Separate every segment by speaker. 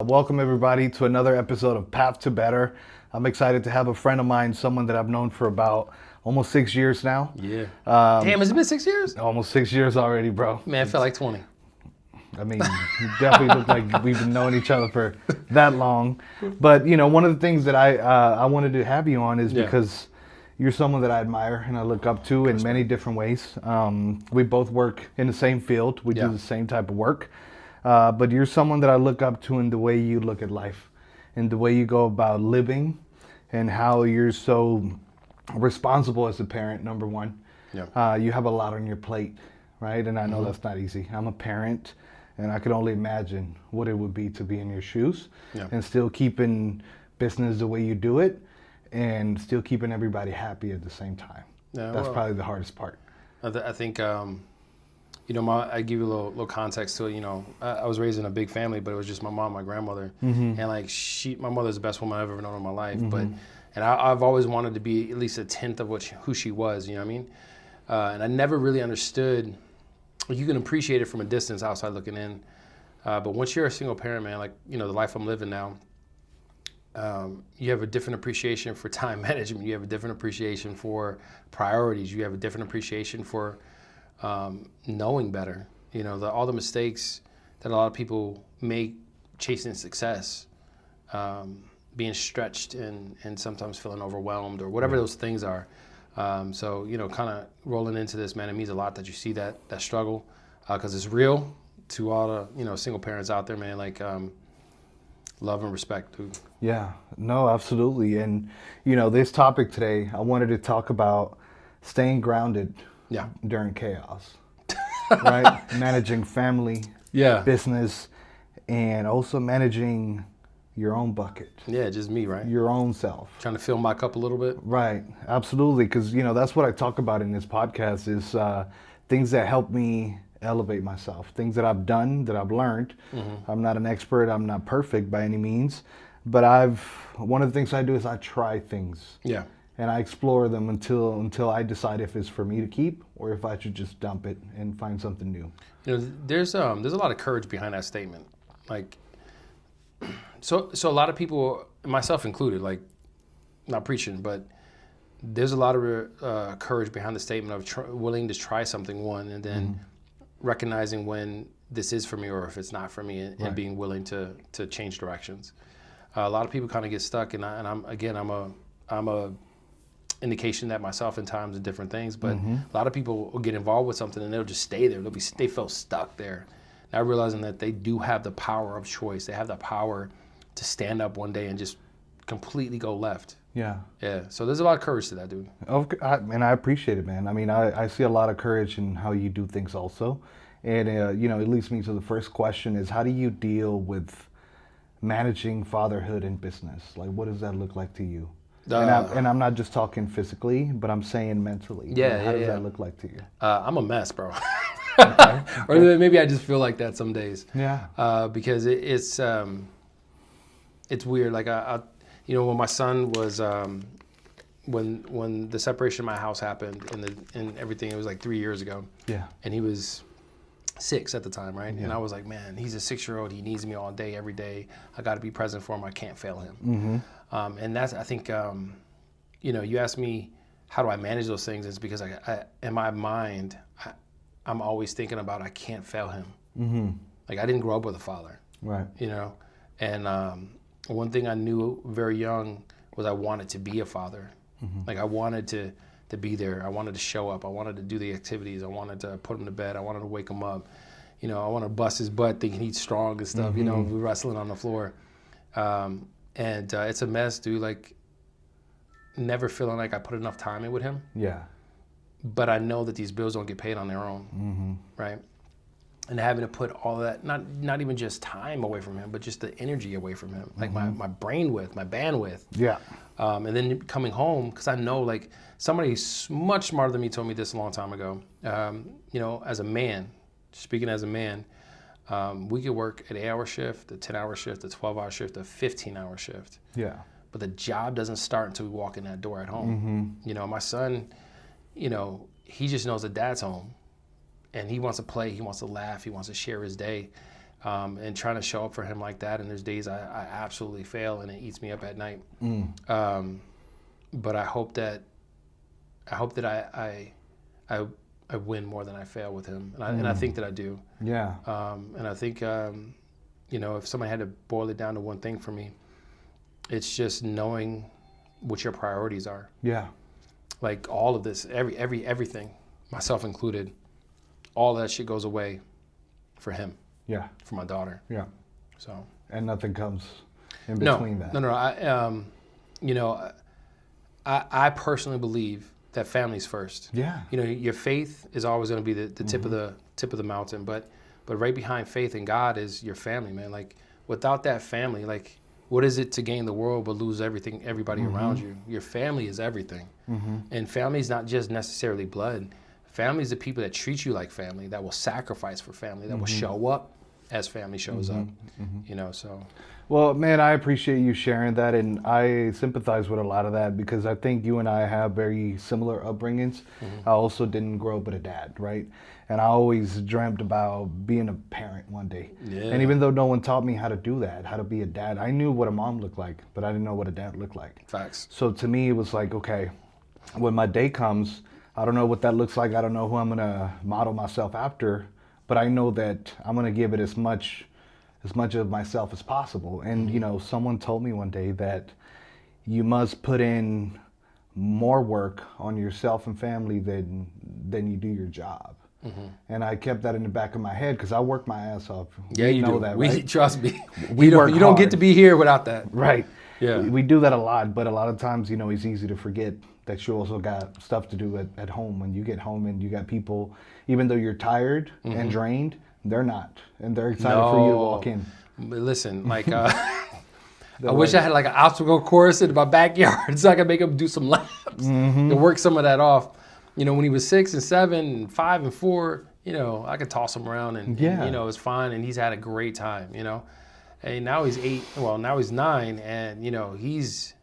Speaker 1: Welcome everybody to another episode of Path to Better. I'm excited to have a friend of mine, someone that I've known for about almost 6 years now.
Speaker 2: Yeah. Damn, has it been 6 years?
Speaker 1: Almost 6 years already, bro.
Speaker 2: Man, it felt like 20.
Speaker 1: I mean, you definitely look like we've been knowing each other for that long. But, you know, one of the things that I wanted to have you on is because you're someone that I admire and I look up to in many different ways. We both work in the same field. We do the same type of work. But you're someone that I look up to in the way you look at life and the way you go about living and how you're so responsible as a parent, number one. Yeah. You have a lot on your plate, right? And I know that's not easy. I'm a parent, and I could only imagine what it would be to be in your shoes and still keeping business the way you do it and still keeping everybody happy at the same time. Yeah, that's probably the hardest part.
Speaker 2: I think, you know, I give you a little context to it. You know, I was raised in a big family, but it was just my mom, my grandmother, and like my mother's the best woman I've ever known in my life. And I've always wanted to be at least a tenth of who she was. You know what I mean? And I never really understood. You can appreciate it from a distance, outside looking in. But once you're a single parent, man, like, you know, the life I'm living now, you have a different appreciation for time management. You have a different appreciation for priorities. You have a different appreciation for knowing better. You know, all the mistakes that a lot of people make chasing success, being stretched and sometimes feeling overwhelmed or whatever those things are. So, you know, kind of rolling into this, man, it means a lot that you see that struggle, because it's real to all the, you know, single parents out there, man. Like, love and respect, dude.
Speaker 1: Yeah, no, absolutely. And, you know, this topic today, I wanted to talk about staying grounded during chaos, right? Managing family, business, and also managing your own bucket.
Speaker 2: Yeah, just me, right?
Speaker 1: Your own self.
Speaker 2: Trying to fill my cup a little bit.
Speaker 1: Right, absolutely. Because, you know, that's what I talk about in this podcast is things that help me elevate myself, things that I've done, that I've learned. I'm not an expert, I'm not perfect by any means, but one of the things I do is I try things. Yeah. And I explore them until I decide if it's for me to keep or if I should just dump it and find something new.
Speaker 2: You know, there's a lot of courage behind that statement. Like, so a lot of people, myself included, like, not preaching, but there's a lot of courage behind the statement of willing to try something, and then recognizing when this is for me or if it's not for me, and being willing to change directions. A lot of people kind of get stuck, and I'm a indication that myself in times and different things, but a lot of people will get involved with something and they'll just stay there. They feel stuck there. Now realizing that they do have the power of choice. They have the power to stand up one day and just completely go left. Yeah. Yeah. So there's a lot of courage to that, dude.
Speaker 1: And I appreciate it, man. I mean, I see a lot of courage in how you do things also. And, you know, it leads me to the first question is, how do you deal with managing fatherhood and business? Like, what does that look like to you? And I'm not just talking physically, but I'm saying mentally.
Speaker 2: Yeah,
Speaker 1: how does that look like to you?
Speaker 2: I'm a mess, bro. Okay. Or maybe I just feel like that some days. Yeah. Because it's weird. Like you know, when my son was when the separation of my house happened and everything, it was like 3 years ago. Yeah. And he was 6 at the time, right? Yeah. And I was like, man, he's a 6-year-old. He needs me all day, every day. I got to be present for him. I can't fail him. And that's, I think, you know, you ask me, how do I manage those things? It's because I in my mind, I'm always thinking about, I can't fail him. Like, I didn't grow up with a father. Right. You know? And one thing I knew very young was I wanted to be a father. Like, I wanted to be there. I wanted to show up. I wanted to do the activities. I wanted to put him to bed. I wanted to wake him up. You know, I want to bust his butt thinking he's strong and stuff. You know, we're wrestling on the floor. And it's a mess, dude. Like, never feeling like I put enough time in with him. Yeah. But I know that these bills don't get paid on their own, right? And having to put all that, not even just time away from him, but just the energy away from him, like my brainwidth, my bandwidth. Yeah. And then coming home, because I know, like, somebody much smarter than me told me this a long time ago. You know, as a man, speaking as a man, we could work an 8-hour shift, a 10-hour shift, a 12-hour shift, a 15-hour shift. Yeah. But the job doesn't start until we walk in that door at home. You know, my son, you know, he just knows that dad's home. And he wants to play, he wants to laugh, he wants to share his day. and trying to show up for him like that. And there's days I absolutely fail, and it eats me up at night. But I hope that I win more than I fail with him, and I think that I do.
Speaker 1: Yeah.
Speaker 2: And I think if somebody had to boil it down to one thing for me, it's just knowing what your priorities are.
Speaker 1: Yeah.
Speaker 2: Like all of this, everything, myself included, all that shit goes away for him.
Speaker 1: Yeah.
Speaker 2: For my daughter.
Speaker 1: Yeah.
Speaker 2: So.
Speaker 1: And nothing comes in between that.
Speaker 2: No. I personally believe that family's first.
Speaker 1: Yeah.
Speaker 2: Your faith is always going to be the tip of the mountain, but right behind faith in God is your family, man. Like without that family, like what is it to gain the world but lose everybody around you? Your family is everything. And family is not just necessarily blood. Family is the people that treat you like family, that will sacrifice for family, that will show up as family shows up. So.
Speaker 1: Well, man, I appreciate you sharing that, and I sympathize with a lot of that because I think you and I have very similar upbringings. I also didn't grow up with a dad, right? And I always dreamt about being a parent one day. Yeah. And even though no one taught me how to do that, how to be a dad, I knew what a mom looked like, but I didn't know what a dad looked like.
Speaker 2: Facts.
Speaker 1: So to me, it was like, okay, when my day comes, I don't know what that looks like. I don't know who I'm going to model myself after, but I know that I'm going to give it as much of myself as possible. And, someone told me one day that you must put in more work on yourself and family than you do your job. And I kept that in the back of my head because I work my ass off.
Speaker 2: Yeah, you know
Speaker 1: that, right?
Speaker 2: Trust me. You don't get to be here without that.
Speaker 1: Right.
Speaker 2: Yeah.
Speaker 1: We do that a lot, but a lot of times, it's easy to forget that you also got stuff to do at home. When you get home and you got people, even though you're tired and drained, they're not, and they're excited for you to walk in.
Speaker 2: Listen, like I wish I had like an obstacle course in my backyard so I could make him do some laps to work some of that off. When he was 6 and 7 and 5 and 4, I could toss him around and it's fine, and he's had a great time. And now he's 8. Well, now he's 9, and he's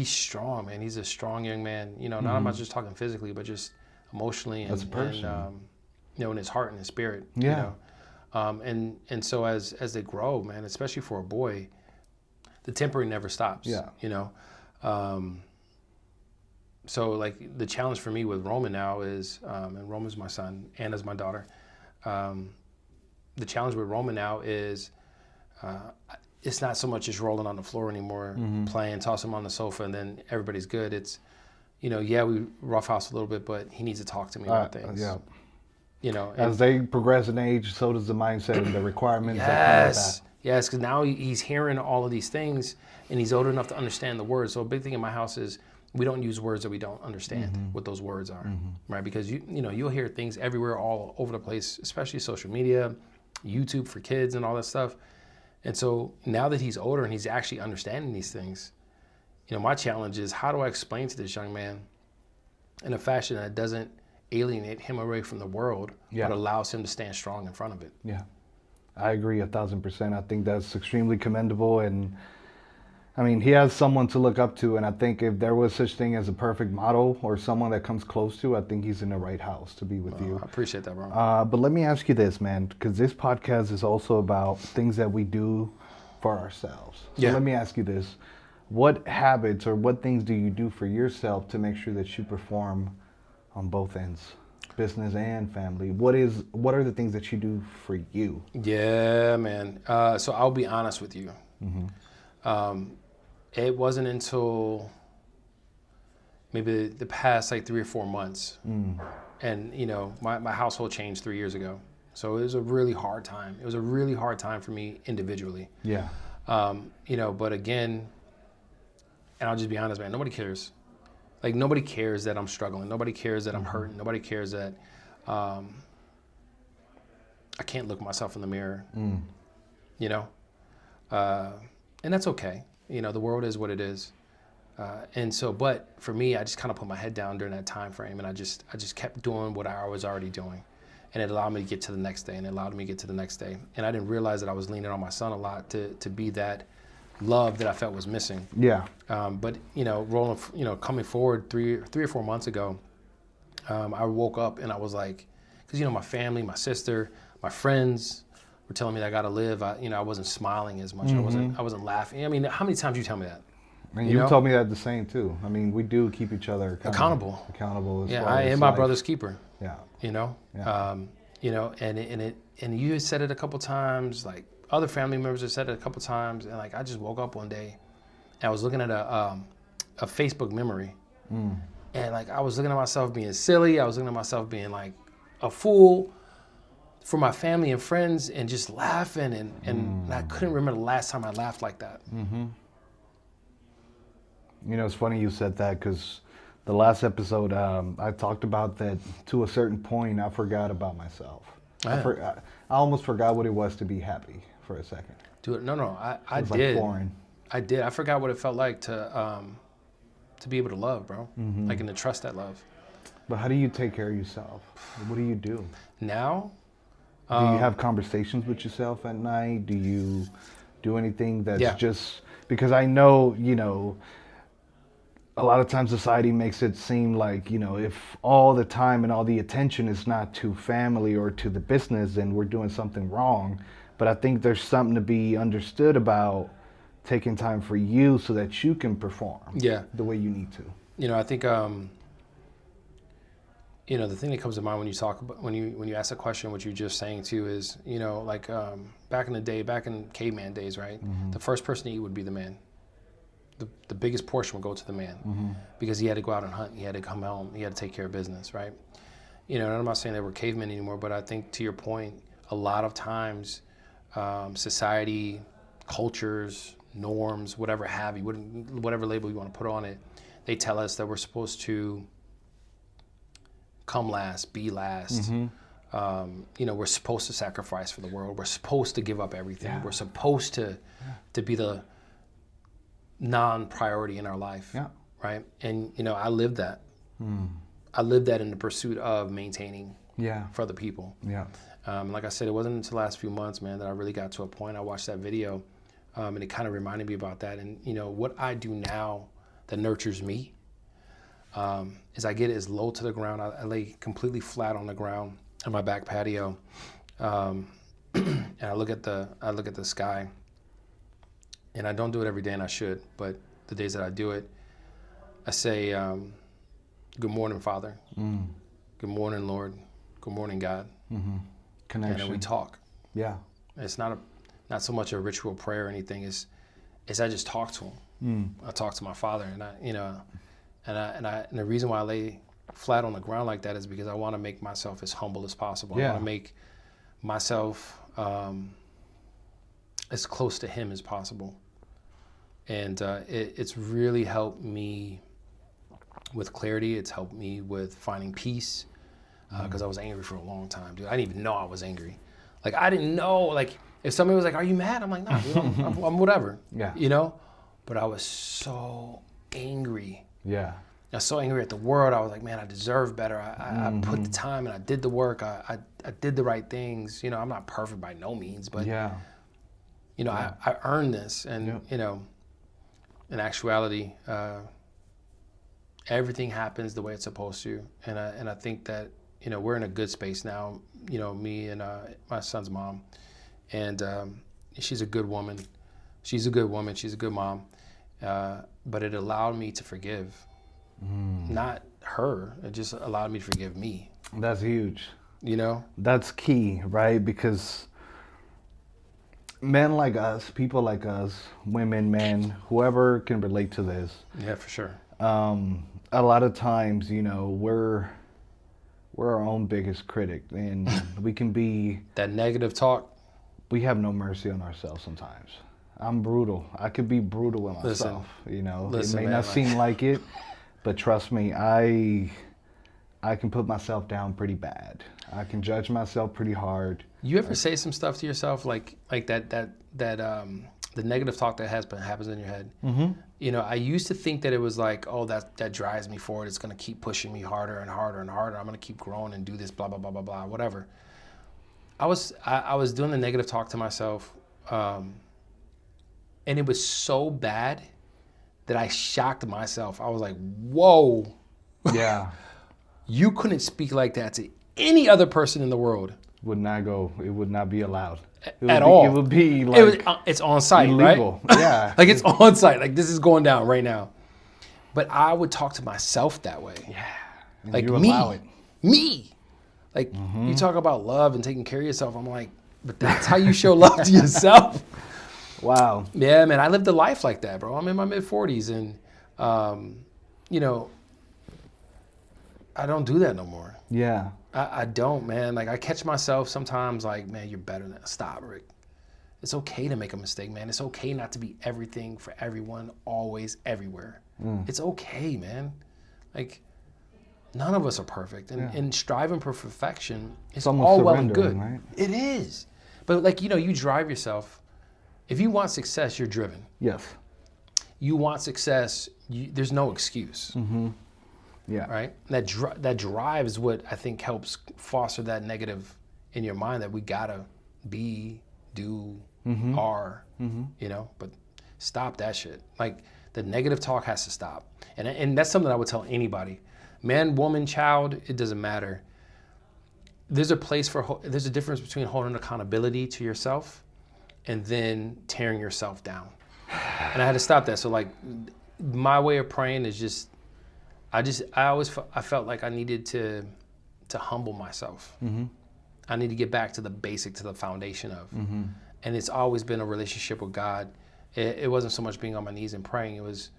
Speaker 2: strong, man. He's a strong young man. Not about just talking physically, but just emotionally and,
Speaker 1: as a person.
Speaker 2: In his heart and his spirit.
Speaker 1: Yeah.
Speaker 2: And so as they grow, man, especially for a boy, the tempering never stops.
Speaker 1: Yeah.
Speaker 2: So like the challenge for me with Roman now is, and Roman's my son, Anna's my daughter. The challenge with Roman now is, it's not so much just rolling on the floor anymore, playing, toss him on the sofa, and then everybody's good. It's, we roughhouse a little bit, but he needs to talk to me about things.
Speaker 1: Yeah.
Speaker 2: As
Speaker 1: they progress in age, so does the mindset and the requirements.
Speaker 2: Yes, because now he's hearing all of these things, and he's old enough to understand the words. So a big thing in my house is we don't use words that we don't understand what those words are, right? Because you'll hear things everywhere, all over the place, especially social media, YouTube for kids, and all that stuff. And so now that he's older and he's actually understanding these things, my challenge is how do I explain to this young man in a fashion that doesn't alienate him away from the world, but allows him to stand strong in front of it.
Speaker 1: Yeah, I agree 1,000%. I think that's extremely commendable, and he has someone to look up to, and I think if there was such thing as a perfect model or someone that comes close to, I think he's in the right house to be with you.
Speaker 2: I appreciate that, bro.
Speaker 1: But let me ask you this, man, because this podcast is also about things that we do for ourselves. So let me ask you this. What habits or what things do you do for yourself to make sure that you perform on both ends, business and family? What are the things that you do for you?
Speaker 2: Yeah, man. So I'll be honest with you. It wasn't until maybe the past like 3 or 4 months, and my household changed 3 years ago. So it was a really hard time. It was a really hard time for me individually.
Speaker 1: Yeah.
Speaker 2: But again, and I'll just be honest, man, nobody cares. Like, nobody cares that I'm struggling. Nobody cares that I'm hurting. Nobody cares that I can't look myself in the mirror, and that's okay. The world is what it is. But for me, I just kind of put my head down during that time frame, and I just kept doing what I was already doing. And it allowed me to get to the next day, and it allowed me to get to the next day. And I didn't realize that I was leaning on my son a lot to be that love that I felt was missing.
Speaker 1: Yeah.
Speaker 2: But coming forward 3 or 4 months ago, I woke up and I was like, because my family, my sister, my friends, were telling me that I got to live, I wasn't smiling as much. I wasn't laughing. I mean, how many times you tell me that?
Speaker 1: And you told me that the same too. I mean, we do keep each other accountable. Accountable.
Speaker 2: I am my brother's keeper.
Speaker 1: Yeah.
Speaker 2: And you had said it a couple times, like other family members have said it a couple times, and like I just woke up one day, and I was looking at a Facebook memory, and like I was looking at myself being silly. I was looking at myself being like a fool for my family and friends, and just laughing, and I couldn't remember the last time I laughed like that.
Speaker 1: You know, it's funny you said that, because the last episode I talked about that to a certain point I forgot about myself. I almost forgot what it was to be happy for a second.
Speaker 2: Dude, no, I did.
Speaker 1: Like foreign.
Speaker 2: I did. I forgot what it felt like to be able to love, bro. Like, and to trust that love.
Speaker 1: But how do you take care of yourself? What do you do?
Speaker 2: Now?
Speaker 1: Do you have conversations with yourself at night? Do you do anything that's just, because I know, you know, a lot of times society makes it seem like, you know, if all the time and all the attention is not to family or to the business, then we're doing something wrong. But I think there's something to be understood about taking time for you so that you can perform the way you need to.
Speaker 2: You know, I think, you know, the thing that comes to mind when you talk about, when you ask a question, what you're just saying too is, you know, like back in the day, back in caveman days, right? The first person to eat would be the man. The biggest portion would go to the man because he had to go out and hunt. He had to come home. He had to take care of business, right? You know, and I'm not saying that we're cavemen anymore, but I think to your point, a lot of times society, cultures, norms, whatever have you, whatever label you want to put on it, they tell us that we're supposed to come last, be last. You know, we're supposed to sacrifice for the world. We're supposed to give up everything. We're supposed to be the non-priority in our life, right? And you know, I lived that. I lived that in the pursuit of maintaining for other people. Like I said, it wasn't until the last few months, man, that I really got to a point. I watched that video, and it kind of reminded me about that. And you know, what I do now that nurtures me is I get as low to the ground. I lay completely flat on the ground on my back patio, and I look at the sky. And I don't do it every day, and I should, but the days that I do it, I say, good morning, Father. Good morning, Lord. Good morning, God. Connection. And then we talk. It's not so much a ritual prayer or anything. Is I just talk to him. I talk to my Father, and the reason why I lay flat on the ground like that is because I want to make myself as humble as possible. I want to make myself as close to him as possible. And it's really helped me with clarity. It's helped me with finding peace because I was angry for a long time, dude. I didn't even know I was angry. Like, I didn't know, like, if somebody was like, are you mad? I'm like, no, dude, I'm whatever, you know? But I was so angry. I was so angry at the world. I was like, man, I deserve better. I put the time and I did the work. I did the right things. You know, I'm not perfect by no means, but, you know, I earned this. And, you know, in actuality, everything happens the way it's supposed to. And I think that, you know, we're in a good space now, you know, me and my son's mom. And she's a good woman. She's a good woman. She's a good mom. But it allowed me to forgive. Not her. It just allowed me to forgive me.
Speaker 1: That's huge.
Speaker 2: You know?
Speaker 1: That's key, right? Because men like us, people like us, women, men, whoever can relate to this.
Speaker 2: Yeah, for sure.
Speaker 1: A lot of times, you know, we're our own biggest critic, and we can be...
Speaker 2: That negative talk.
Speaker 1: We have no mercy on ourselves sometimes. I'm brutal. I could be brutal with myself, you know. It may not seem like it, but trust me, I can put myself down pretty bad. I can judge myself pretty hard.
Speaker 2: You ever say some stuff to yourself like that the negative talk that happens in your head? You know, I used to think that it was like, oh, that drives me forward. It's gonna keep pushing me harder and harder and harder. I'm gonna keep growing and do this, blah blah blah blah blah, whatever. I was doing the negative talk to myself, and it was so bad that I shocked myself. I was like, whoa.
Speaker 1: Yeah.
Speaker 2: You couldn't speak like that to any other person in the world.
Speaker 1: Would not go. It would not be allowed.
Speaker 2: at all.
Speaker 1: It would be like
Speaker 2: it's on site,
Speaker 1: illegal.
Speaker 2: Right?
Speaker 1: Yeah.
Speaker 2: Like it's on site. Like this is going down right now. But I would talk to myself that way.
Speaker 1: Yeah. And
Speaker 2: like
Speaker 1: you allow it.
Speaker 2: Me. Like you talk about love and taking care of yourself. I'm like, but that's how you show love to yourself.
Speaker 1: Wow.
Speaker 2: Yeah, man. I lived a life like that, bro. I'm in my mid-40s and, you know, I don't do that no more.
Speaker 1: Yeah.
Speaker 2: I don't, man. Like I catch myself sometimes like, man, you're better than that. Stop, Rick. It's okay to make a mistake, man. It's okay not to be everything for everyone, always, everywhere. It's okay, man. Like none of us are perfect. And striving for perfection is all well and good. Right? It is. But like, you know, you drive yourself. If you want success, you're driven.
Speaker 1: Yes.
Speaker 2: You want success, there's no excuse.
Speaker 1: Mm-hmm. Yeah.
Speaker 2: Right? That drive is what I think helps foster that negative in your mind that we gotta be, do, are, you know, but stop that shit. Like the negative talk has to stop. And that's something I would tell anybody. Man, woman, child, it doesn't matter. There's a difference between holding accountability to yourself and then tearing yourself down. And I had to stop that. So like my way of praying is just, I felt like I needed to humble myself. I need to get back to the basic, to the foundation of. And it's always been a relationship with God. It wasn't so much being on my knees and praying. It was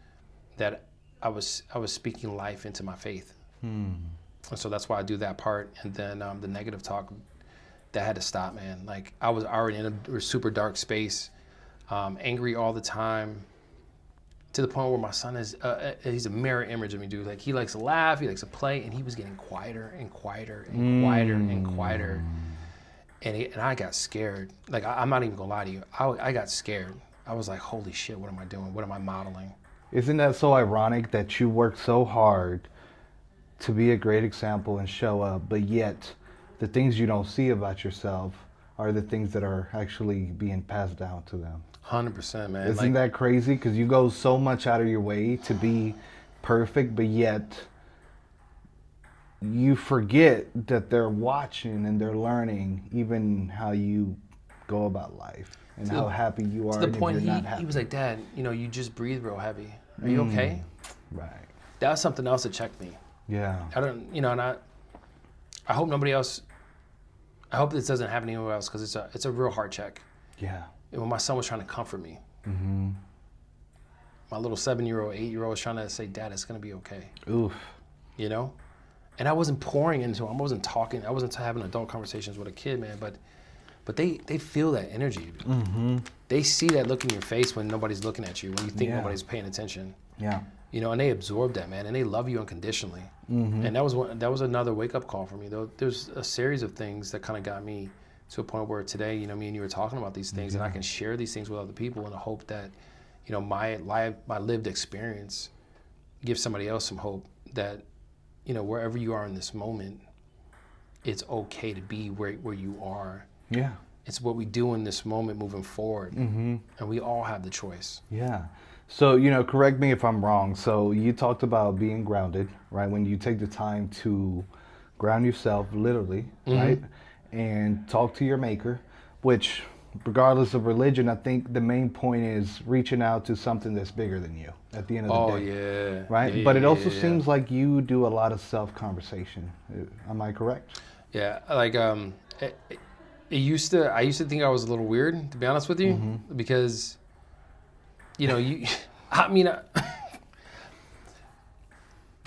Speaker 2: that I was speaking life into my faith. And so that's why I do that part. And then the negative talk, that had to stop, man. Like I was already in a super dark space, angry all the time, to the point where my son is, he's a mirror image of me, dude. Like he likes to laugh, he likes to play, and he was getting quieter and quieter and quieter and quieter. And I got scared. Like I'm not even gonna lie to you, I got scared. I was like, holy shit, what am I doing? What am I modeling?
Speaker 1: Isn't that so ironic that you work so hard to be a great example and show up, but yet the things you don't see about yourself are the things that are actually being passed down to them?
Speaker 2: 100%, man.
Speaker 1: Isn't that crazy? Because you go so much out of your way to be perfect, but yet you forget that they're watching and they're learning even how you go about life and how happy you are.
Speaker 2: To the point he was like, Dad, you know, you just breathe real heavy. Are you okay?
Speaker 1: Right.
Speaker 2: That was something else that checked me.
Speaker 1: Yeah.
Speaker 2: I don't, you know, and I hope nobody else, I hope this doesn't happen anywhere else, because it's a real heart check.
Speaker 1: Yeah.
Speaker 2: And when my son was trying to comfort me, my little 7-year-old, 8-year-old was trying to say, Dad, it's going to be okay.
Speaker 1: Oof.
Speaker 2: You know? And I wasn't pouring into him. I wasn't talking. I wasn't having adult conversations with a kid, man. But they feel that energy. They see that look in your face when nobody's looking at you, when you think nobody's paying attention.
Speaker 1: Yeah.
Speaker 2: You know, and they absorb that, man, and they love you unconditionally. And that was another wake-up call for me, though. There's a series of things that kind of got me to a point where today, you know, me and you were talking about these things, and I can share these things with other people in the hope that, you know, my lived experience gives somebody else some hope that, you know, wherever you are in this moment, it's okay to be where you are. Yeah. It's what we do in this moment moving forward. And we all have the choice.
Speaker 1: Yeah. So, you know, correct me if I'm wrong. So you talked about being grounded, right? When you take the time to ground yourself, literally, right? And talk to your maker, which regardless of religion, I think the main point is reaching out to something that's bigger than you at the end of the day. Oh, yeah. Right? Yeah, but it also seems like you do a lot of self-conversation. Am I correct?
Speaker 2: Yeah. Like, I used to think I was a little weird, to be honest with you, because, you know, I mean,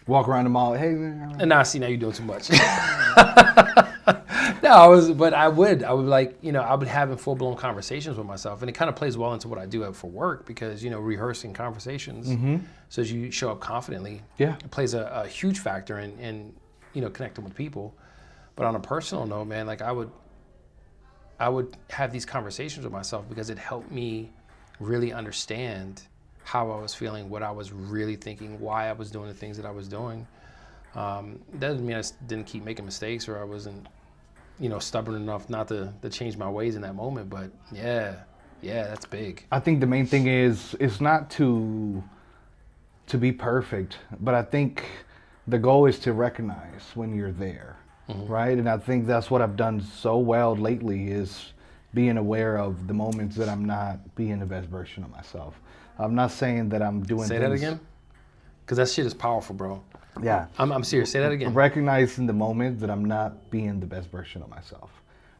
Speaker 1: walk around the mall, hey, man.
Speaker 2: And now, see, now you're doing too much. No, I would like, you know, I would have full-blown conversations with myself, and it kind of plays well into what I do for work, because, you know, rehearsing conversations so as you show up confidently, it plays a huge factor in, you know, connecting with people. But on a personal note, man, like I would have these conversations with myself because it helped me really understand how I was feeling, what I was really thinking, why I was doing the things that I was doing. That doesn't mean I didn't keep making mistakes or I wasn't, you know, stubborn enough not to change my ways in that moment. But yeah, that's big.
Speaker 1: I think the main thing is it's not to be perfect, but I think the goal is to recognize when you're there, right? And I think that's what I've done so well lately is being aware of the moments that I'm not being the best version of myself. I'm not saying that I'm doing
Speaker 2: Say
Speaker 1: things...
Speaker 2: that again? Because that shit is powerful, bro.
Speaker 1: Yeah.
Speaker 2: I'm serious. Say that again.
Speaker 1: Recognizing the moments that I'm not being the best version of myself.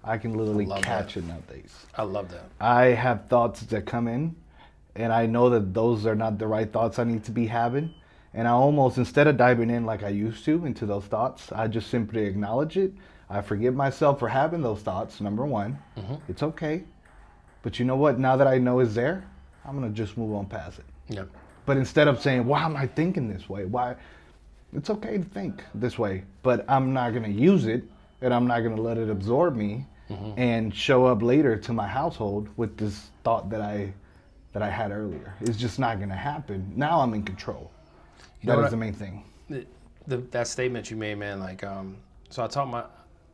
Speaker 1: I can literally catch it nowadays.
Speaker 2: I love that.
Speaker 1: I have thoughts that come in, and I know that those are not the right thoughts I need to be having. And I almost, instead of diving in like I used to into those thoughts, I just simply acknowledge it. I forgive myself for having those thoughts, number one. Mm-hmm. It's okay. But you know what? Now that I know it's there, I'm going to just move on past it.
Speaker 2: Yeah.
Speaker 1: But instead of saying, why am I thinking this way? Why? It's okay to think this way, but I'm not going to use it, and I'm not going to let it absorb me and show up later to my household with this thought that I had earlier. It's just not going to happen. Now I'm in control. That is the main thing.
Speaker 2: That statement you made, man, like, so I taught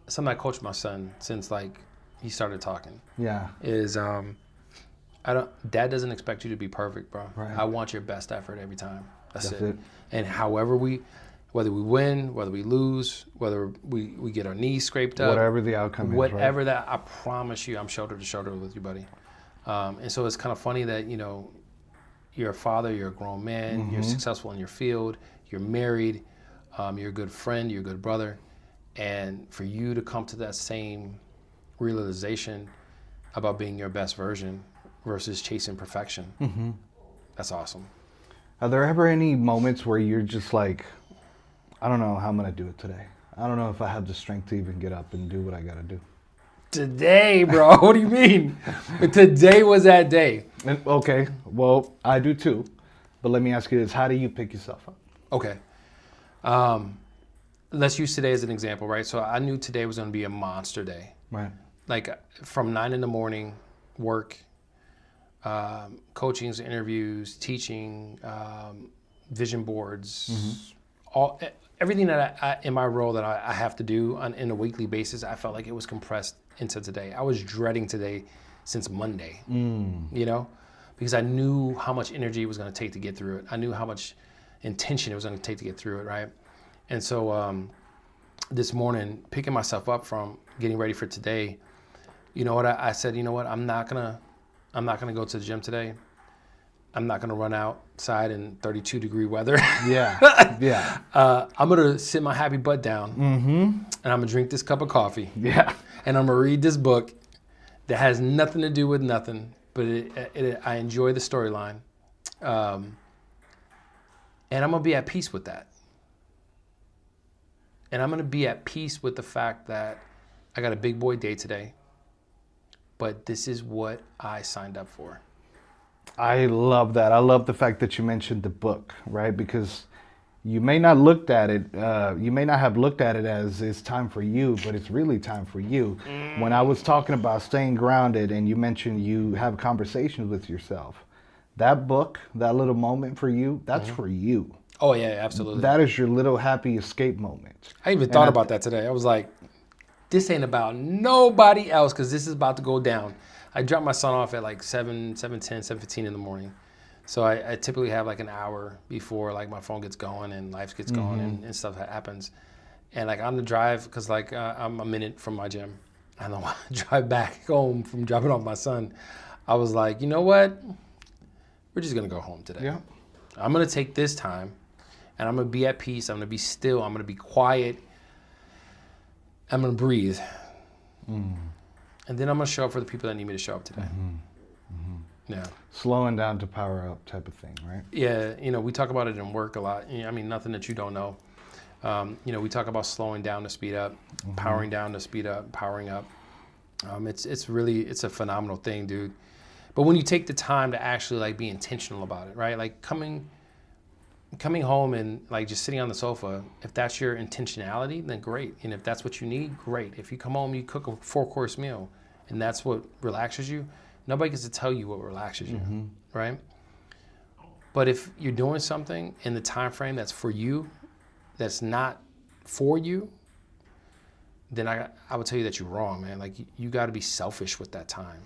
Speaker 2: something I coached my son since, like, he started talking.
Speaker 1: Yeah.
Speaker 2: Is, Dad doesn't expect you to be perfect, bro.
Speaker 1: Right.
Speaker 2: I want your best effort every time. That's
Speaker 1: it.
Speaker 2: And whether we win, whether we lose, whether we get our knees scraped up.
Speaker 1: Whatever the outcome
Speaker 2: whatever
Speaker 1: is, right?
Speaker 2: that, I promise you, I'm shoulder to shoulder with you, buddy. And so it's kind of funny that, you're a father, you're a grown man, you're successful in your field, you're married, you're a good friend, you're a good brother. And for you to come to that same realization about being your best version versus chasing perfection, that's awesome.
Speaker 1: Are there ever any moments where you're just like, I don't know how I'm going to do it today. I don't know if I have the strength to even get up and do what I got to do.
Speaker 2: Today, bro. What do you mean? Today was that day.
Speaker 1: Okay. Well, I do too. But let me ask you this. How do you pick yourself up?
Speaker 2: Okay. Let's use today as an example, right? So I knew today was going to be a monster day.
Speaker 1: Right.
Speaker 2: Like from 9 a.m, work, coachings, interviews, teaching, vision boards, everything that I in my role that I have to do in a weekly basis, I felt like it was compressed into today. I was dreading today since Monday, because I knew how much energy it was going to take to get through it. I knew how much intention it was going to take to get through it, right? And so this morning, picking myself up from getting ready for today, you know what? I said, you know what? I'm not gonna go to the gym today. I'm not gonna run outside in 32-degree weather.
Speaker 1: Yeah.
Speaker 2: I'm gonna sit my happy butt down, and I'm gonna drink this cup of coffee.
Speaker 1: Yeah.
Speaker 2: And I'm gonna read this book that has nothing to do with nothing, but I enjoy the storyline, and I'm gonna be at peace with that. And I'm gonna be at peace with the fact that I got a big boy day today, but this is what I signed up for.
Speaker 1: I love that. I love the fact that you mentioned the book, right? Because you may not looked at it, you may not have looked at it as it's time for you, but it's really time for you. When I was talking about staying grounded and you mentioned you have conversations with yourself, that book, that little moment for you, that's for you.
Speaker 2: Oh yeah, absolutely.
Speaker 1: That is your little happy escape moment.
Speaker 2: I even thought about that today. I was like, this ain't about nobody else because this is about to go down. I drop my son off at like 7:15 in the morning. So I typically have like an hour before like my phone gets going and life gets going and stuff happens. And like on the drive, because like I'm a minute from my gym. And I drive back home from dropping off my son. I was like, you know what? We're just going to go home today.
Speaker 1: Yeah.
Speaker 2: I'm going to take this time and I'm going to be at peace. I'm going to be still. I'm going to be quiet. I'm going to breathe. And then I'm going to show up for the people that need me to show up today. Yeah.
Speaker 1: Slowing down to power up type of thing, right?
Speaker 2: Yeah. We talk about it in work a lot. I mean, nothing that you don't know. We talk about slowing down to speed up, powering down to speed up, powering up. It's a phenomenal thing, dude. But when you take the time to actually like be intentional about it, right? Like coming home and like just sitting on the sofa, if that's your intentionality, then great. And if that's what you need, great. If you come home, you cook a 4-course meal and that's what relaxes you, nobody gets to tell you what relaxes you, right? But if you're doing something in the time frame that's for you, that's not for you, then I would tell you that you're wrong, man. Like you got to be selfish with that time.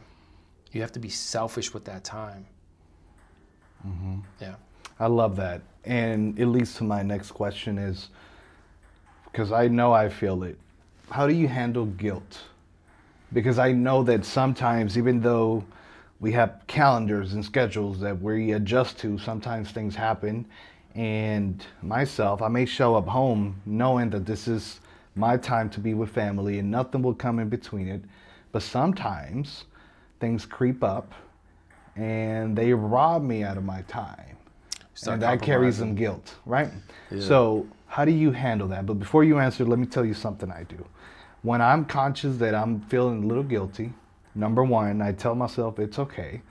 Speaker 2: You have to be selfish with that time. Yeah.
Speaker 1: I love that. And it leads to my next question is, because I know I feel it, how do you handle guilt because I know that sometimes, even though we have calendars and schedules that we adjust to, sometimes things happen. And myself, I may show up home knowing that this is my time to be with family and nothing will come in between it. But sometimes things creep up and they rob me out of my time. And that carries some guilt, right? Yeah. So how do you handle that? But before you answer, let me tell you something I do. When I'm conscious that I'm feeling a little guilty, number one, I tell myself it's okay.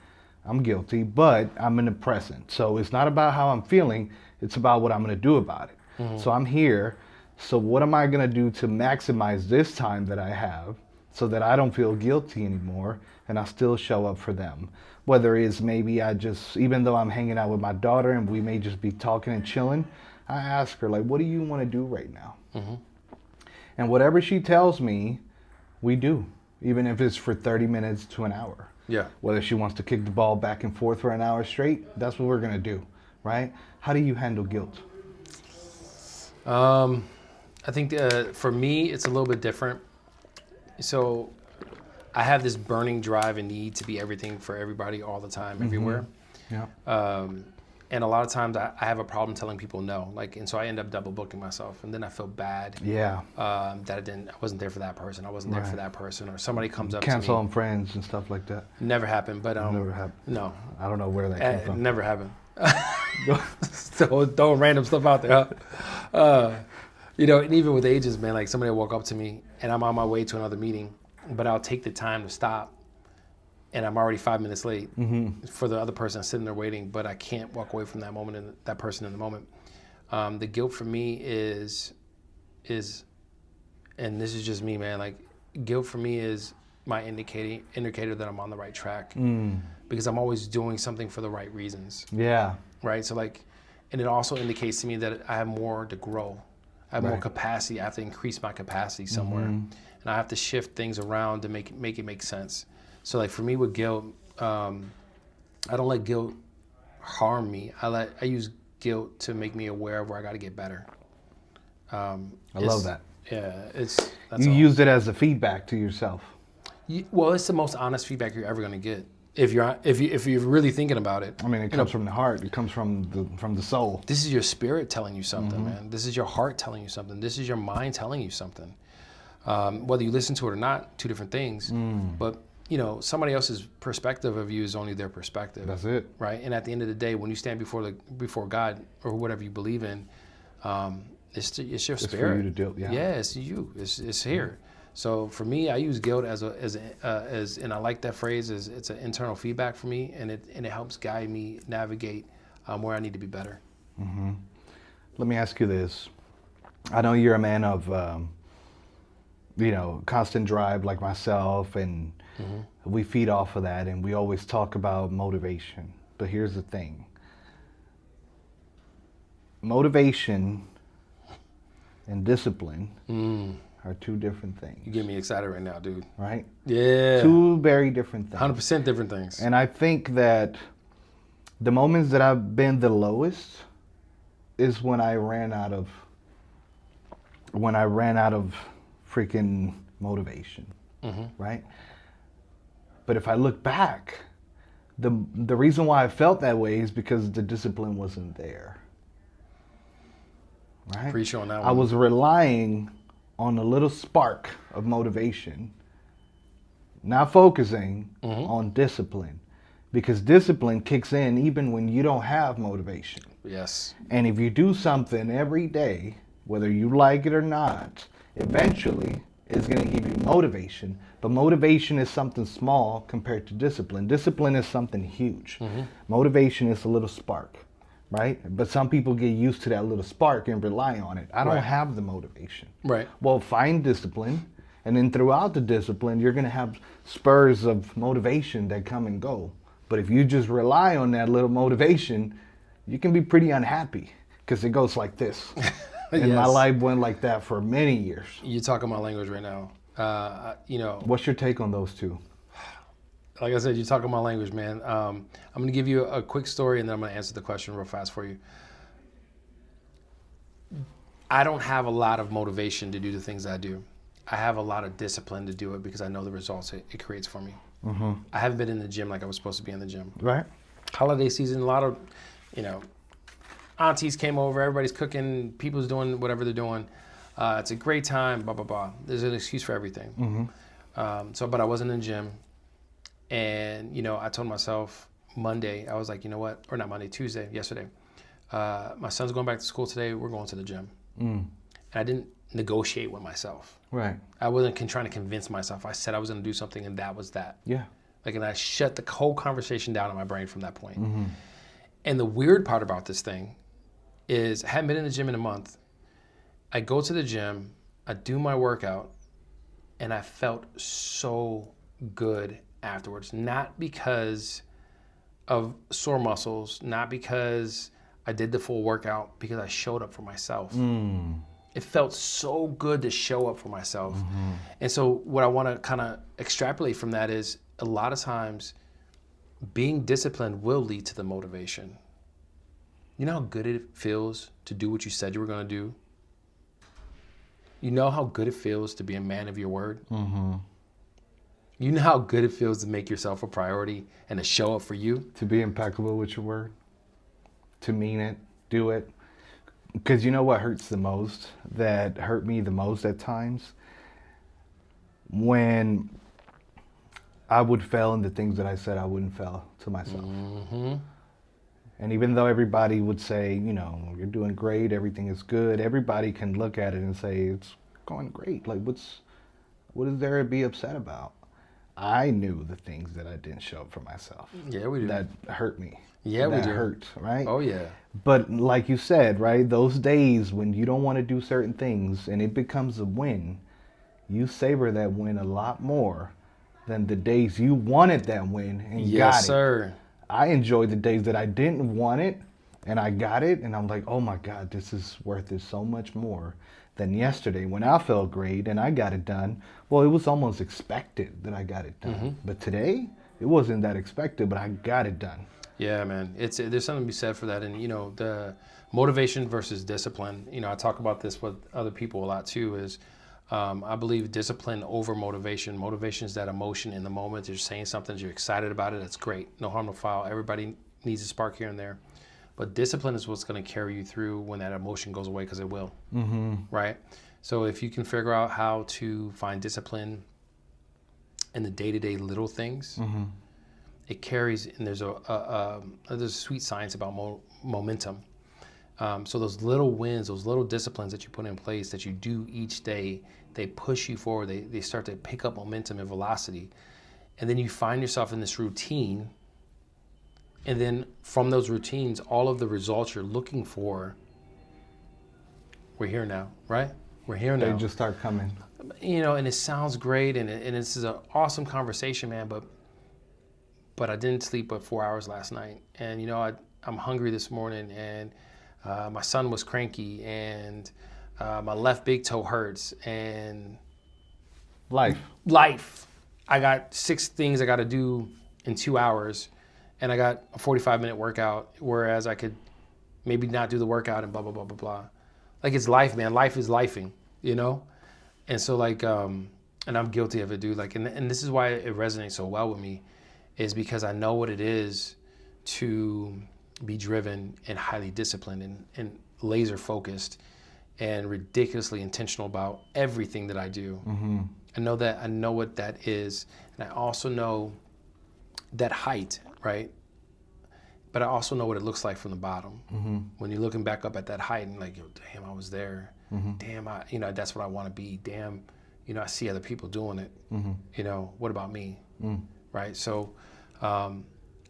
Speaker 1: I'm guilty, but I'm in the present. So it's not about how I'm feeling, it's about what I'm going to do about it. Mm-hmm. So I'm here. So what am I going to do to maximize this time that I have so that I don't feel guilty anymore and I still show up for them? Whether it's maybe I just, even though I'm hanging out with my daughter and we may just be talking and chilling, I ask her, like, what do you want to do right now? Mm-hmm. And whatever she tells me, we do, even if it's for 30 minutes to an hour.
Speaker 2: Yeah.
Speaker 1: Whether she wants to kick the ball back and forth for an hour straight, that's what we're going to do, right? How do you handle guilt?
Speaker 2: I think for me, it's a little bit different. So I have this burning drive and need to be everything for everybody all the time, mm-hmm. everywhere.
Speaker 1: Yeah.
Speaker 2: And a lot of times I have a problem telling people no, and so I end up double booking myself, and then I feel bad.
Speaker 1: Yeah.
Speaker 2: That I wasn't there for that person. I wasn't there for that person, or somebody comes up
Speaker 1: Cancel
Speaker 2: to me.
Speaker 1: on friends and stuff like that.
Speaker 2: Never happened, but
Speaker 1: never happened.
Speaker 2: No.
Speaker 1: I don't know where that came from.
Speaker 2: Never happened. So throwing random stuff out there. And even with agents, man, like somebody will walk up to me, and I'm on my way to another meeting, but I'll take the time to stop. And I'm already 5 minutes late mm-hmm. for the other person sitting there waiting, but I can't walk away from that moment and that person in the moment. The guilt for me is, and this is just me, man. Like guilt for me is my indicator that I'm on the right track because I'm always doing something for the right reasons.
Speaker 1: Yeah.
Speaker 2: Right. So and it also indicates to me that I have more to grow. I have more capacity. I have to increase my capacity somewhere, mm-hmm. and I have to shift things around to make it make sense. So for me with guilt, I don't let guilt harm me. I use guilt to make me aware of where I got to get better.
Speaker 1: I love that.
Speaker 2: Yeah,
Speaker 1: you use it as a feedback to yourself.
Speaker 2: Well, it's the most honest feedback you're ever going to get if you're really thinking about it.
Speaker 1: I mean, it comes from the heart. It comes from the soul.
Speaker 2: This is your spirit telling you something, mm-hmm. man. This is your heart telling you something. This is your mind telling you something. Whether you listen to it or not, two different things. But somebody else's perspective of you is only their perspective.
Speaker 1: That's it.
Speaker 2: Right? And at the end of the day, when you stand before God or whatever you believe in, it's your spirit.
Speaker 1: It's for you to do. Yeah.
Speaker 2: Yeah, it's you. It's here. So for me, I use guilt as and I like that phrase, it's an internal feedback for me, and it helps guide me navigate where I need to be better.
Speaker 1: Mm-hmm. Let me ask you this. I know you're a man of constant drive like myself, and mm-hmm. we feed off of that, and we always talk about motivation. But here's the thing. Motivation and discipline are two different things.
Speaker 2: You get me excited right now, dude.
Speaker 1: Right?
Speaker 2: Yeah.
Speaker 1: Two very different things.
Speaker 2: 100% different things.
Speaker 1: And I think that the moments that I've been the lowest is when I ran out of freaking motivation, mm-hmm. right? But if I look back, the reason why I felt that way is because the discipline wasn't there, right?
Speaker 2: Appreciate on that one.
Speaker 1: I was relying on a little spark of motivation, not focusing mm-hmm. on discipline, because discipline kicks in even when you don't have motivation.
Speaker 2: Yes.
Speaker 1: And if you do something every day, whether you like it or not, eventually it's going to give you motivation. But motivation is something small compared to discipline. Discipline is something huge. Mm-hmm. Motivation is a little spark, right? But some people get used to that little spark and rely on it. I don't have the motivation.
Speaker 2: Right.
Speaker 1: Well, find discipline, and then throughout the discipline, you're going to have spurs of motivation that come and go. But if you just rely on that little motivation, you can be pretty unhappy because it goes like this. And
Speaker 2: yes.
Speaker 1: My life went like that for many years.
Speaker 2: You're talking my language right now.
Speaker 1: What's your take on those two?
Speaker 2: Like I said, you're talking my language, man. I'm going to give you a quick story, and then I'm going to answer the question real fast for you. I don't have a lot of motivation to do the things I do. I have a lot of discipline to do it because I know the results it creates for me.
Speaker 1: Mm-hmm.
Speaker 2: I haven't been in the gym like I was supposed to be in the gym.
Speaker 1: Right.
Speaker 2: Holiday season, a lot of, aunties came over, everybody's cooking, people's doing whatever they're doing. It's a great time, blah, blah, blah. There's an excuse for everything.
Speaker 1: Mm-hmm.
Speaker 2: But I wasn't in the gym. And, I told myself Monday, I was like, you know what? Or not Monday, Tuesday, yesterday. My son's going back to school today. We're going to the gym. And I didn't negotiate with myself.
Speaker 1: Right.
Speaker 2: I wasn't trying to convince myself. I said I was going to do something, and that was that.
Speaker 1: Yeah.
Speaker 2: And I shut the whole conversation down in my brain from that point.
Speaker 1: Mm-hmm.
Speaker 2: And the weird part about this thing is I hadn't been in the gym in a month. I go to the gym, I do my workout, and I felt so good afterwards. Not because of sore muscles, not because I did the full workout, because I showed up for myself. It felt so good to show up for myself. And so what I want to kind of extrapolate from that is a lot of times being disciplined will lead to the motivation. You know how good it feels to do what you said you were going to do? You know how good it feels to be a man of your word? You know how good it feels to make yourself a priority and to show up for you?
Speaker 1: To be impeccable with your word. To mean it. Do it. Because you know what hurts the most? That hurt me the most at times? When I would fail in the things that I said I wouldn't fail to myself. And even though everybody would say, you're doing great, everything is good, everybody can look at it and say, it's going great. Like, what is there to be upset about? I knew the things that I didn't show up for myself.
Speaker 2: Yeah, we do.
Speaker 1: That hurt me.
Speaker 2: Yeah, we do.
Speaker 1: That hurt, right?
Speaker 2: Oh, yeah.
Speaker 1: But like you said, right, those days when you don't want to do certain things and it becomes a win, you savor that win a lot more than the days you wanted that win and got it.
Speaker 2: Yes, sir.
Speaker 1: I enjoyed the days that I didn't want it and I got it and I'm like, oh my God, this is worth it so much more than yesterday when I felt great and I got it done. Well, it was almost expected that I got it done. But today, it wasn't that expected, but I got it done.
Speaker 2: Yeah, man. There's something to be said for that. And, the motivation versus discipline, I talk about this with other people a lot too, is I believe discipline over motivation. Motivation is that emotion in the moment. You're saying something, you're excited about it. That's great. No harm, no foul. Everybody needs a spark here and there. But discipline is what's going to carry you through when that emotion goes away, because it will. Right? So if you can figure out how to find discipline in the day-to-day little things, it carries, and there's a sweet science about momentum. So those little wins, those little disciplines that you put in place that you do each day, they push you forward. They start to pick up momentum and velocity. And then you find yourself in this routine. And then from those routines, all of the results you're looking for, we're here now, right? We're here now.
Speaker 1: They just start coming.
Speaker 2: And it sounds great, and this is an awesome conversation, man, but I didn't sleep but 4 hours last night. And, I'm hungry this morning, and my son was cranky, and my left big toe hurts, and life. I got 6 things I got to do in 2 hours, and I got a 45-minute workout, whereas I could maybe not do the workout and blah, blah, blah, blah, blah. Like, it's life, man. Life is lifing, And so, and I'm guilty of it, dude. And this is why it resonates so well with me, is because I know what it is to be driven and highly disciplined and laser focused and ridiculously intentional about everything that I do. I know what that is. And I also know that height, right? But I also know what it looks like from the bottom. When you're looking back up at that height and like, damn, I was there. Damn, that's what I want to be. Damn, I see other people doing it. What about me? Right? So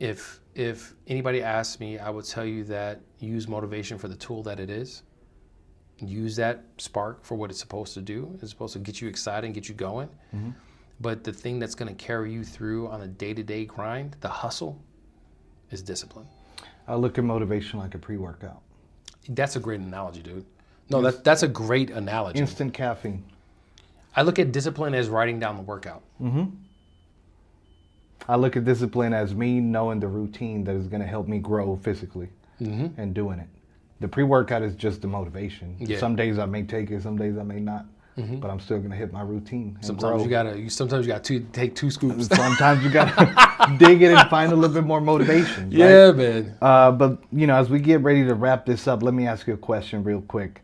Speaker 2: if anybody asks me, I would tell you that use motivation for the tool that it is. Use that spark for what it's supposed to do. It's supposed to get you excited and get you going. But the thing that's going to carry you through on a day-to-day grind, the hustle, is discipline.
Speaker 1: I look at motivation like a pre-workout.
Speaker 2: That's a great analogy, dude. No, that's a great analogy.
Speaker 1: Instant caffeine.
Speaker 2: I look at discipline as writing down the workout.
Speaker 1: I look at discipline as me knowing the routine that is going to help me grow physically and doing it. The pre-workout is just the motivation. Yeah. Some days I may take it, some days I may not. but I'm still gonna hit my routine.
Speaker 2: Sometimes you gotta take 2 scoops.
Speaker 1: Sometimes you gotta dig in and find a little bit more motivation.
Speaker 2: Yeah,
Speaker 1: right?
Speaker 2: man.
Speaker 1: But as we get ready to wrap this up, let me ask you a question real quick.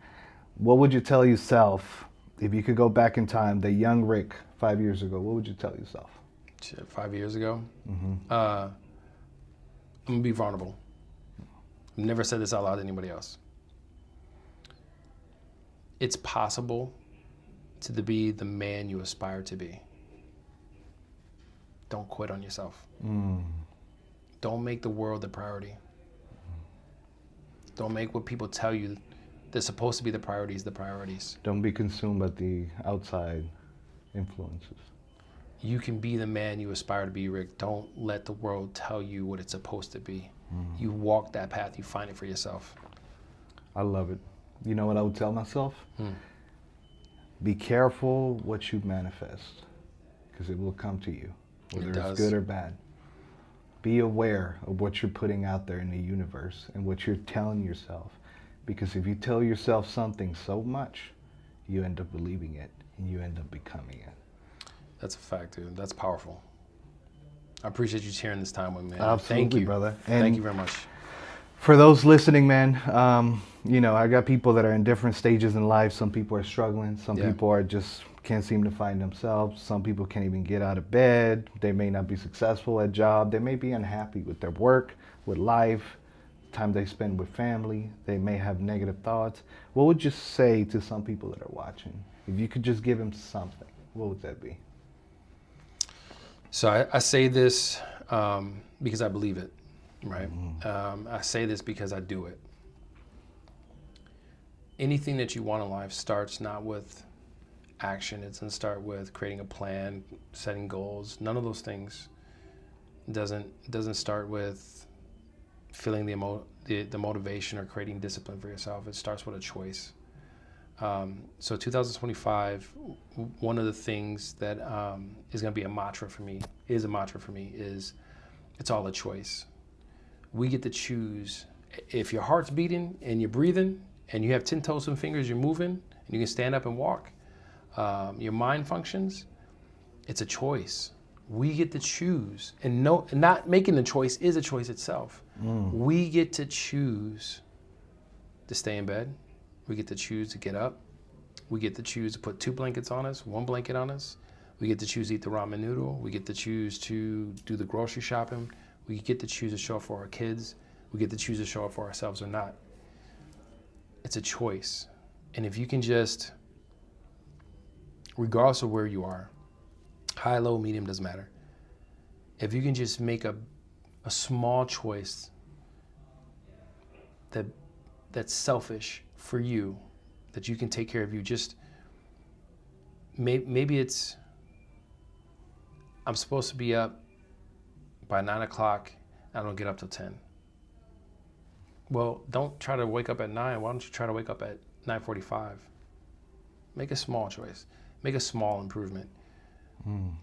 Speaker 1: What would you tell yourself if you could go back in time, the young Rick 5 years ago? What would you tell yourself?
Speaker 2: 5 years ago, I'm gonna be vulnerable. I've never said this out loud to anybody else. It's possible to be the man you aspire to be. Don't quit on yourself. Don't make the world the priority. Don't make what people tell you they're supposed to be the priorities.
Speaker 1: Don't be consumed by the outside influences.
Speaker 2: You can be the man you aspire to be, Rick. Don't let the world tell you what it's supposed to be. You walk that path. You find it for yourself.
Speaker 1: I love it. You know what I would tell myself? Be careful what you manifest, because it will come to you, whether it's good or bad. Be aware of what you're putting out there in the universe and what you're telling yourself, because if you tell yourself something so much, you end up believing it and you end up becoming it.
Speaker 2: That's a fact, dude. That's powerful. I appreciate you sharing this time with me, man.
Speaker 1: Absolutely,
Speaker 2: Thank you,
Speaker 1: brother.
Speaker 2: And thank you very much.
Speaker 1: For those listening, man, I got people that are in different stages in life. Some people are struggling. Some people are just can't seem to find themselves. Some people can't even get out of bed. They may not be successful at job. They may be unhappy with their work, with life, time they spend with family. They may have negative thoughts. What would you say to some people that are watching? If you could just give them something, what would that be?
Speaker 2: So I say this because I believe it, right? I say this because I do it. Anything that you want in life starts not with action. It doesn't start with creating a plan, setting goals. None of those things doesn't start with feeling the motivation or creating discipline for yourself. It starts with a choice. So 2025, one of the things that is going to be a mantra for me is it's all a choice. We get to choose. If your heart's beating and you're breathing and you have 10 toes and fingers, you're moving and you can stand up and walk, your mind functions, it's a choice. We get to choose, and not making the choice is a choice itself. We get to choose to stay in bed. We get to choose to get up. We get to choose to put 2 blankets on us, 1 blanket on us. We get to choose to eat the ramen noodle. We get to choose to do the grocery shopping. We get to choose to show up for our kids. We get to choose to show up for ourselves or not. It's a choice. And if you can just, regardless of where you are, high, low, medium, doesn't matter. If you can just make a small choice that's selfish for you, that you can take care of you, just maybe it's, I'm supposed to be up by 9 o'clock, I don't get up till 10. Well, don't try to wake up at 9. Why don't you try to wake up at 9:45? Make a small choice. Make a small improvement.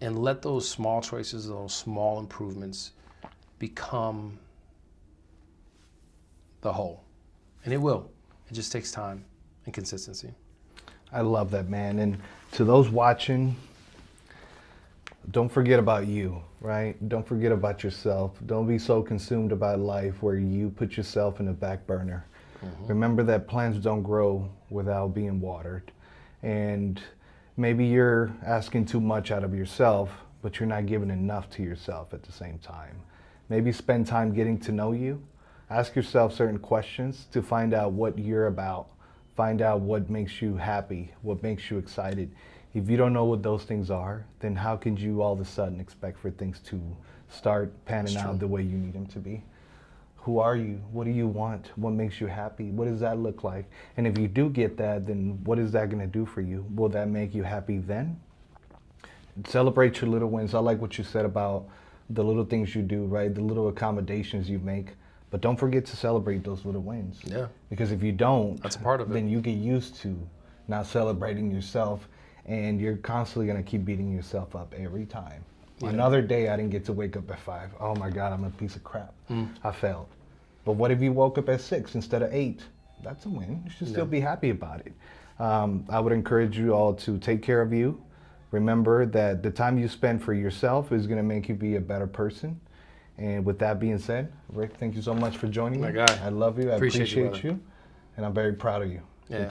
Speaker 2: And let those small choices, those small improvements become the whole. And it will. It just takes time and consistency.
Speaker 1: I love that, man. And to those watching, don't forget about you, right? Don't forget about yourself. Don't be so consumed about life where you put yourself in the back burner. Remember that plants don't grow without being watered. And maybe you're asking too much out of yourself, but you're not giving enough to yourself at the same time. Maybe spend time getting to know you. Ask yourself certain questions to find out what you're about. Find out what makes you happy, what makes you excited. If you don't know what those things are, then how can you all of a sudden expect for things to start panning out the way you need them to be? Who are you? What do you want? What makes you happy? What does that look like? And if you do get that, then what is that going to do for you? Will that make you happy then? Celebrate your little wins. I like what you said about the little things you do, right? The little accommodations you make. But don't forget to celebrate those little wins.
Speaker 2: Yeah.
Speaker 1: Because if you don't,
Speaker 2: that's a part of it.
Speaker 1: Then you get used to not celebrating yourself, and you're constantly going to keep beating yourself up every time. Yeah. Another day I didn't get to wake up at 5. Oh my God, I'm a piece of crap. I failed. But what if you woke up at 6 instead of 8? That's a win. You should still be happy about it. I would encourage you all to take care of you. Remember that the time you spend for yourself is going to make you be a better person. And with that being said, Rick, thank you so much for joining me.
Speaker 2: My guy.
Speaker 1: I love you. I appreciate
Speaker 2: you.
Speaker 1: And I'm very proud of you.
Speaker 2: Yeah.